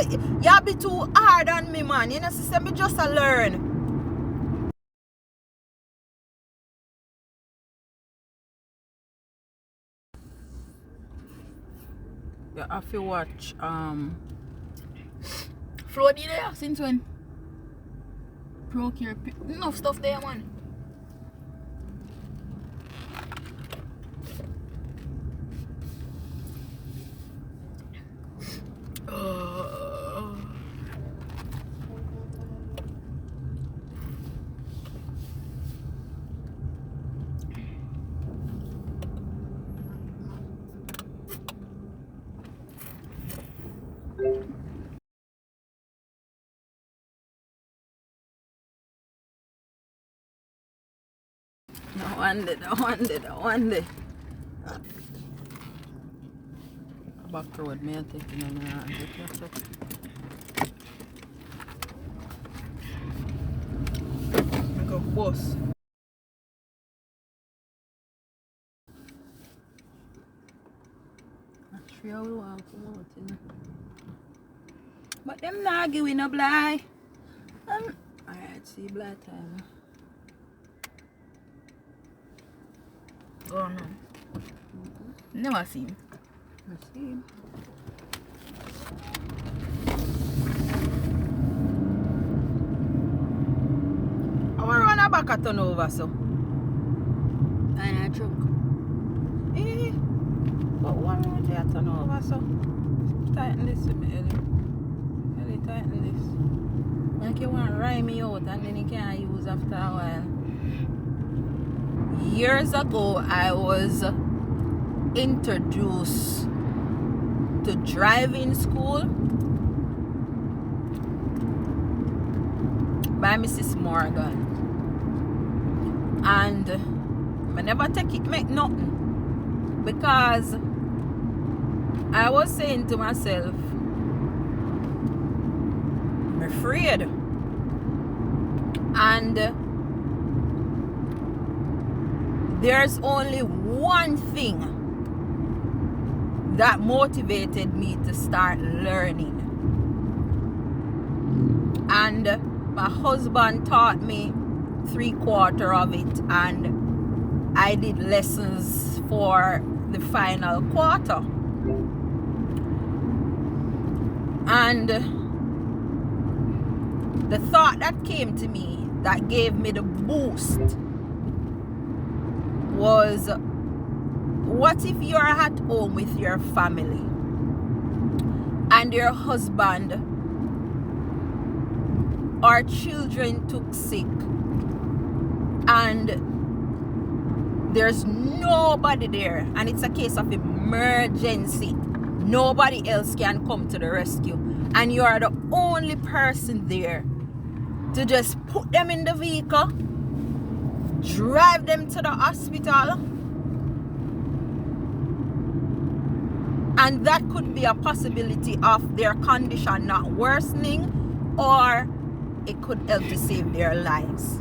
you be too hard on me, man. You know, sister, me just a learn. You have to watch Flood there since when? Procure enough stuff there, man. No wonder. Back road, me I take it on and get yourself. Like a bus. A 3 hour walk out, you know. But them not giving a blind. Alright, see blind time. Oh no. Never seen. I see him. I want to run a back a turn over, so. I drunk. But one road there turn over, so. Tighten this with me, Ellie. Ellie, tighten this. Like you want to ride me out and then you can't use after a while. Years ago, I was introduced to driving school by Mrs. Morgan, and I never take it make nothing, because I was saying to myself, I'm afraid, and there's only one thing that motivated me to start learning, and my husband taught me 3/4 of it, and I did lessons for the final quarter. And the thought that came to me that gave me the boost was, what if you're at home with your family and your husband or children took sick and there's nobody there, and it's a case of emergency, nobody else can come to the rescue, and you are the only person there to just put them in the vehicle, drive them to the hospital, and that could be a possibility of their condition not worsening, or it could help to save their lives.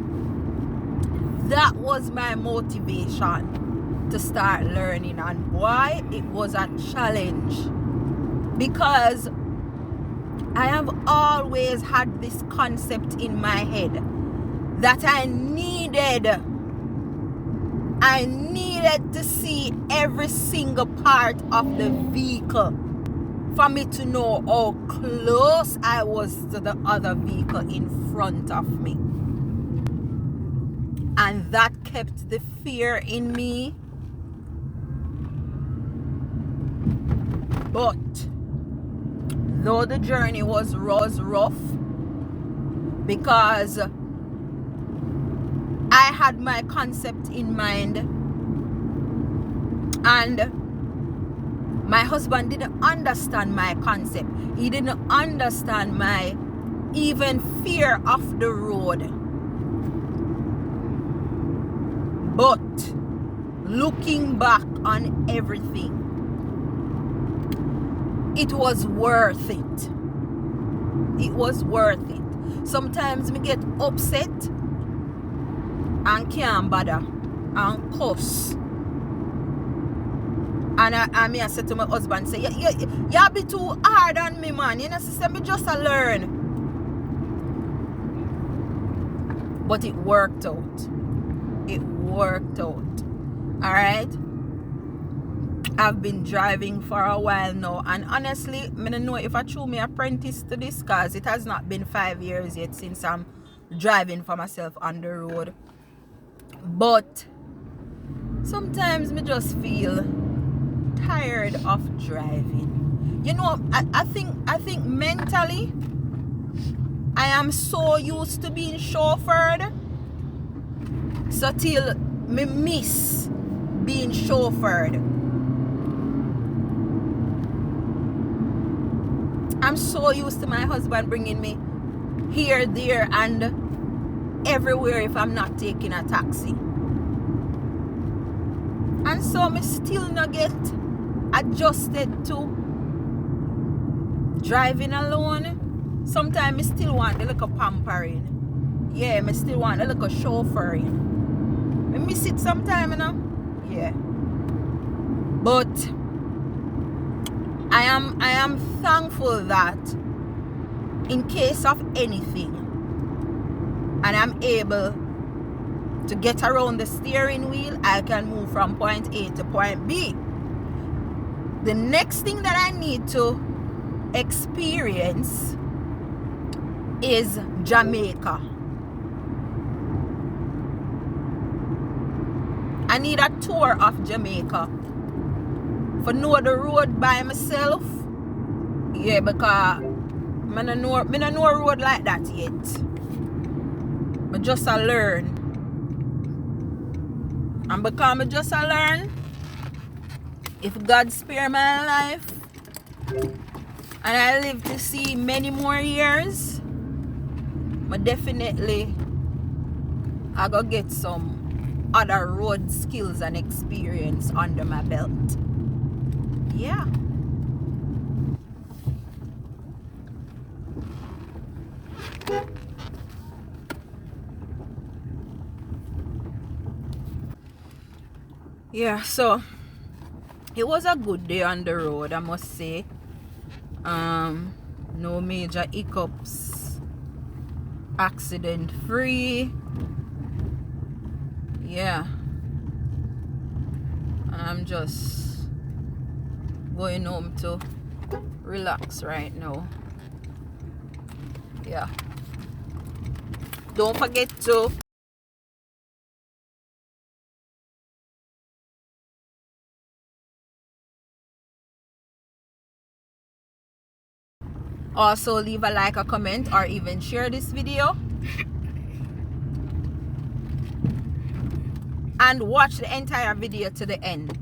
That was my motivation to start learning, and why it was a challenge, because I have always had this concept in my head that I needed to see every single part of the vehicle for me to know how close I was to the other vehicle in front of me. And that kept the fear in me. But though the journey was rough, because I had my concept in mind, and my husband didn't understand my concept. He didn't understand my even fear of the road. But looking back on everything, it was worth it. It was worth it. Sometimes me get upset and can't bother and cuss And I said to my husband, say, you be too hard on me, man. You know, sister, me just a learn. But it worked out. It worked out. Alright? I've been driving for a while now, and honestly, I don't know if I threw me apprentice to this, because it has not been 5 years yet since I'm driving for myself on the road. But sometimes me just feel tired of driving. You know, I think mentally I am so used to being chauffeured, so till me miss being chauffeured. I'm so used to my husband bringing me here, there, and everywhere if I'm not taking a taxi. And so me still not get adjusted to driving alone. Sometimes I still want a little pampering. Yeah, I still want a little chauffeuring. I miss it sometimes, you know. Yeah. But I am thankful that in case of anything, and I'm able to get around the steering wheel, I can move from point A to point B. The next thing that I need to experience is Jamaica. I need a tour of Jamaica for know the road by myself. Yeah, because I don't know a road like that yet. But just I learn. And because I just I learn, if God spare my life and I live to see many more years, but definitely I go get some other road skills and experience under my belt. Yeah. Yeah, so it was a good day on the road, I must say. No major hiccups, accident free. Yeah, and I'm just going home to relax right now. Yeah, don't forget to also leave a like, a comment, or even share this video, and watch the entire video to the end.